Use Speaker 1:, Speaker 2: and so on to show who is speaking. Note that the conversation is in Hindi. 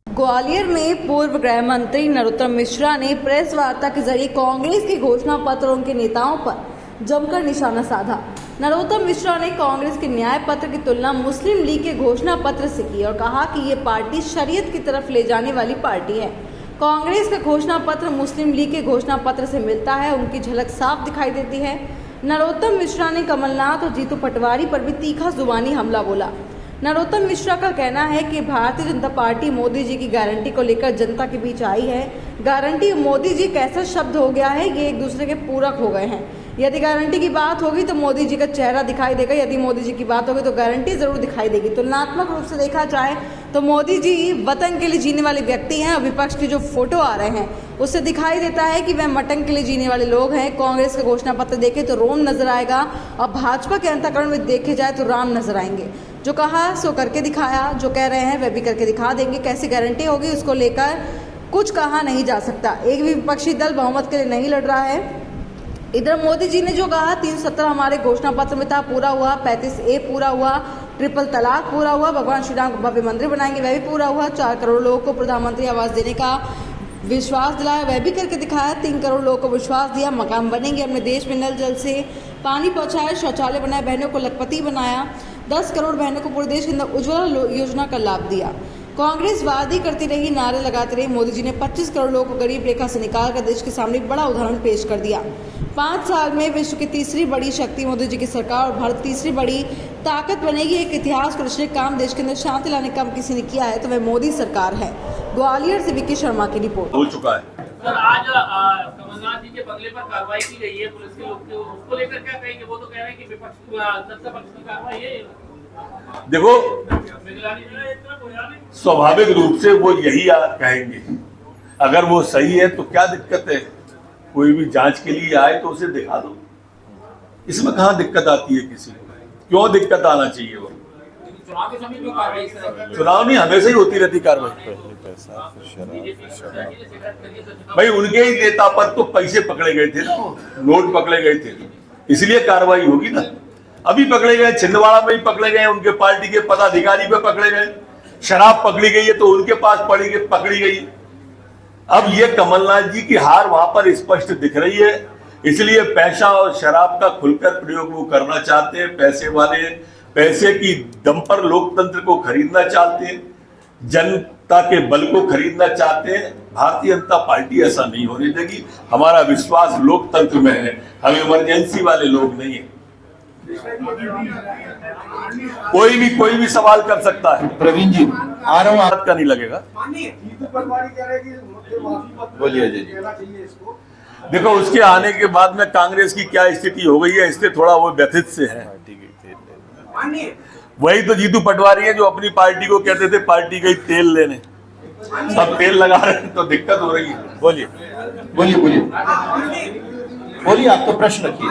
Speaker 1: ग्वालियर में पूर्व गृह मंत्री नरोत्तम मिश्रा ने प्रेस वार्ता के जरिए कांग्रेस के घोषणा पत्र और उनके नेताओं पर जमकर निशाना साधा। नरोत्तम मिश्रा ने कांग्रेस के न्याय पत्र की तुलना मुस्लिम लीग के घोषणा पत्र से की और कहा कि ये पार्टी शरीयत की तरफ ले जाने वाली पार्टी है। कांग्रेस का घोषणा पत्र मुस्लिम लीग के घोषणा पत्र से मिलता है, उनकी झलक साफ दिखाई देती है। नरोत्तम मिश्रा ने कमलनाथ और जीतू पटवारी पर भी तीखा जुबानी हमला बोला। नरोत्तम मिश्रा का कहना है कि भारतीय जनता पार्टी मोदी जी की गारंटी को लेकर जनता के बीच आई है। गारंटी मोदी जी कैसा शब्द हो गया है, ये एक दूसरे के पूरक हो गए हैं। यदि गारंटी की बात होगी तो मोदी जी का चेहरा दिखाई देगा, यदि मोदी जी की बात होगी तो गारंटी जरूर दिखाई देगी। तुलनात्मक रूप से देखा जाए तो मोदी जी वतन के लिए जीने वाले व्यक्ति हैं और विपक्ष के जो फोटो आ रहे हैं उससे दिखाई देता है कि वह मटन के लिए जीने वाले लोग हैं। कांग्रेस का घोषणा पत्र देखे तो रोम नजर आएगा और भाजपा के अंतःकरण में देखे जाए तो राम नजर आएंगे। जो कहा सो करके दिखाया, जो कह रहे हैं वह भी करके दिखा देंगे। कैसी गारंटी होगी उसको लेकर कुछ कहा नहीं जा सकता। एक भी विपक्षी दल बहुमत के लिए नहीं लड़ रहा है। इधर मोदी जी ने जो कहा 370 हमारे घोषणा पत्र में था, पूरा हुआ। 35A पूरा हुआ। ट्रिपल तलाक पूरा हुआ। भगवान श्री राम को भव्य मंदिर बनाएंगे, वह भी पूरा हुआ। 4 करोड़ लोगों को प्रधानमंत्री आवास देने का विश्वास दिलाया, वह भी करके दिखाया। 3 करोड़ लोगों को विश्वास दिया, मकान बनेंगे अपने देश में, नल जल से पानी पहुंचाया, शौचालय बनाया, बहनों को लखपति बनाया। 10 करोड़ बहनों को पूरे देश के अंदर उज्ज्वला योजना का लाभ दिया। कांग्रेस वादी करती रही, नारे लगाती रही। मोदी जी ने 25 करोड़ लोगों को गरीब रेखा से निकालकर देश के सामने बड़ा उदाहरण पेश कर दिया। 5 साल में विश्व की तीसरी बड़ी शक्ति मोदी जी की सरकार और भारत तीसरी बड़ी ताकत बनेगी। एक इतिहास को रचने काम देश के अंदर शांति लाने का काम किसी ने किया है तो वह मोदी सरकार है। ग्वालियर से विकी शर्मा की रिपोर्ट।
Speaker 2: हो चुका है
Speaker 3: सर, आज कमलनाथ जी के बंगले पर कार्रवाई की गई है पुलिस के लोग, उसको लेकर क्या कहेंगे? वो तो कह रहे हैं कि विपक्ष सत्ता पक्ष की कार्रवाई है।
Speaker 2: देखो, स्वाभाविक रूप से वो यही कहेंगे। अगर वो सही है तो क्या दिक्कत है? कोई भी जांच के लिए आए तो उसे दिखा दो, इसमें कहाँ दिक्कत आती है? किसी को क्यों दिक्कत आना चाहिए? वो चुनाव नहीं, हमेशा ही होती रहती कार्रवाई। भाई उनके ही नेता पर तो पैसे पकड़े गए थे ना, नोट पकड़े गए थे, इसलिए कार्रवाई होगी ना। अभी पकड़े गए, छिंदवाड़ा में ही पकड़े गए, उनके पार्टी के पदाधिकारी पे पकड़े गए। शराब पकड़ी गई है तो उनके पास पकड़ी गई। अब ये कमलनाथ जी की हार वहां पर स्पष्ट दिख रही है, इसलिए पैसा और शराब का खुलकर प्रयोग वो करना चाहते हैं। पैसे वाले पैसे की दम पर लोकतंत्र को खरीदना चाहते हैं, जनता के बल को खरीदना चाहते हैं। भारतीय जनता पार्टी ऐसा नहीं होने देगी। हमारा विश्वास लोकतंत्र में है, हम इमरजेंसी वाले लोग नहीं है। कोई भी सवाल कर सकता है।
Speaker 4: प्रवीण जी आ रहा हूँ,
Speaker 2: आपका नहीं लगेगा।
Speaker 4: बोलिए जी।
Speaker 2: देखो, उसके आने के बाद में कांग्रेस की क्या स्थिति हो गई है, इससे थोड़ा वो व्यथित से है। वही तो जीतू पटवारी है जो अपनी पार्टी को कहते थे पार्टी गई तेल लेने, सब तेल लगा रहे हैं तो दिक्कत हो रही है। बोलिए
Speaker 4: बोलिए बोलिए बोलिए, आप तो प्रश्न रखिए।